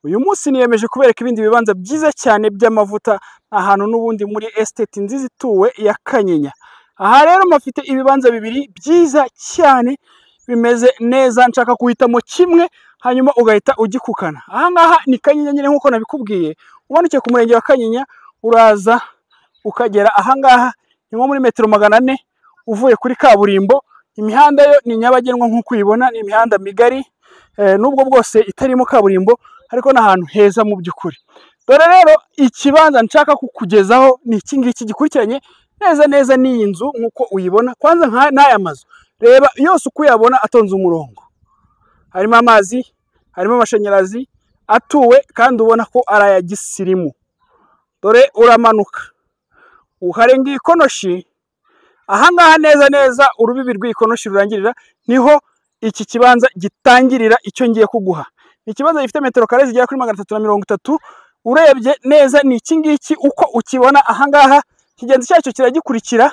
uyu munsi niyemeje kubereka ibindi bibanza byiza cyane by'amavuta ahantu n'ubundi muri estate nziza ituwe ya Kanyinya. Aha rero mafite ibibanza bibiri byiza cyane bimeze neza, nshaka kuhitamo kimwe hanyuma ugahita ugikukana. Aha ngaha ni Kanyinya nyine nkuko nabikubwiye, umanukiye ku murenge wa Kanyinya uraza ukagera aha ngaha ni nko muri metero 400 uvuye kuri kaburimbo. Imihanda yo ni nyabagendwa nkuko uyibona, ni imihanda migari nubwo bwose itarimo kaburimbo ariko n'ahantu heza mu by'ukuri. Dore rero ikibanza nshaka kukugezaho ni iki ngiki gikurikiranye neza neza n'iyi nzu nkuko uyibona. Kwanza n'aya mazu reba yose uko uyabona atonze umurongo, harimo amazi, harimo amashanyarazi, atuwe kandi ubona ko ari aya gisirimu. Dore uramanuka uharenga ikonoshi, aha ngaha neza neza urubibi rw'ikonoshi rurangirira niho iki kibanza gitangirira icyo ngiye kuguha. Ikibanza gifite metero kare zigera kuri 330. Urebye neza ni iki ngiki uko ukibona. Aha ngaha kigenzi cyacyo kiragikurikira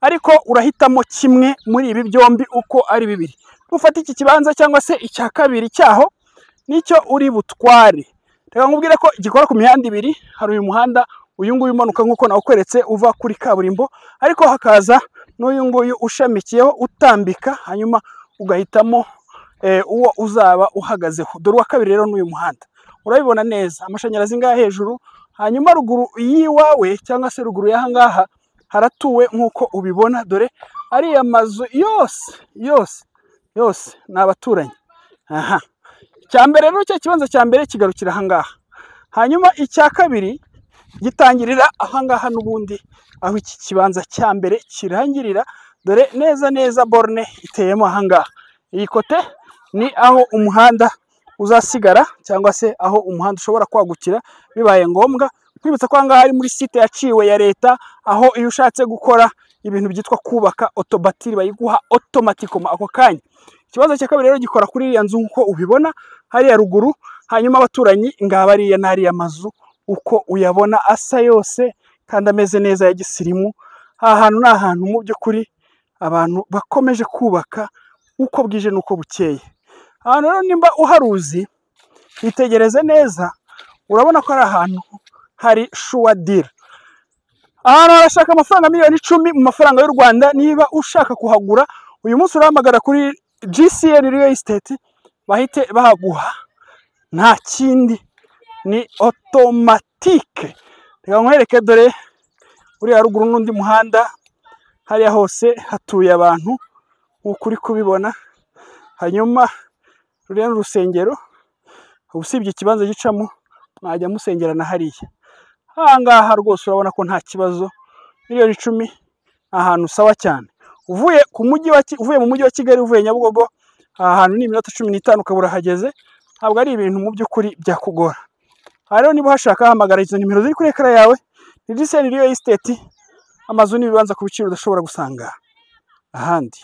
ariko urahitamo kimwe muri ibi byombi uko ari bibiri. Ufata iki kibanza cyangwa se icya kabiri cyaho nicyo uri butware. Reka nkubwire ko gikora ku mihanda ibiri. Hari uyu muhanda uyu nguyu umanuka nkuko nawukweretse uva kuri kaburimbo, ariko hakaza n'uyu nguyu ushamikiyeho utambika hanyuma ugahitamo uwo uzaba uhagazeho. Dore wa kabiri rero n'uyu muhanda urabibona neza, amashanyarazi ngaha hejuru, hanyuma ruguru yiwawe cyangwa se ruguru y'aha ngaha haratuwe nkuko ubibona. Dore ari amazu yose ni abaturanyi. Aha, icyambere rero cyo kibanza cyambere kigarukira aha ngaha, hanyuma icya kabiri gitangirira aha ngaha n'ubundi aho iki kibanza cyambere kirangirira. Dore neza neza borne iteyemo aha ngaha. Iyi kote ni aho umuhanda uzasigara cyangwa se aho umuhanda ushobora kwagukira bibaye ngombwa. Kwibutsa ko aha ngaha ari muri site yaciwe ya leta, aho iyo ushatse gukora ibintu byitwa kubaka otobatiri bayiguha automatically ako kanya. Ikibazo cya kabiri rero gikora kuri iriya nzu nkuko ubibona hariya ruguru, hanyuma abaturanyi ngaba ariya n'ariya mazu uko uyabona asa yose kandi ameze neza ya gisirimu. Aha hantu ni ahantu mu by'ukuri abantu bakomeje kubaka uko bwije nuko bukeye. Ahantu rero nimba uharuzi itegereze neza, urabona ko ari ahantu hari sure deal. Ahantu harashaka amafaranga miliyoni 10 mu mafaranga y'u Rwanda. Niba ushaka kuhagura uyu munsi urahamagara kuri GCN Real Estate bahite bahaguha, nta kindi ni automatique. Reka nkwereke, dore uriya ruguru n'undi muhanda hariya hose hatuye abantu ukuri kubibona. Hanyuma ruriya n'urusengero, usibye ikibanza gicamo mwajya musengerana hariya. Aha ngaha rwose urabona ko nta kibazo, miliyoni 10 ahantu sawa cyane. Uvuye mu mujyi wa Kigali, uvuye Nyabugogo, aha hantu ni iminota 15 ukabura hageze. Ntabwo ari ibintu mu by'ukuri byakugora. Aha rero niba hashaka hamagara izo nimero ziri kuri ekara yawe. Ni GCN Real Estate, amazu n'ibibanza ku biciro udashobora gusanga ahandi.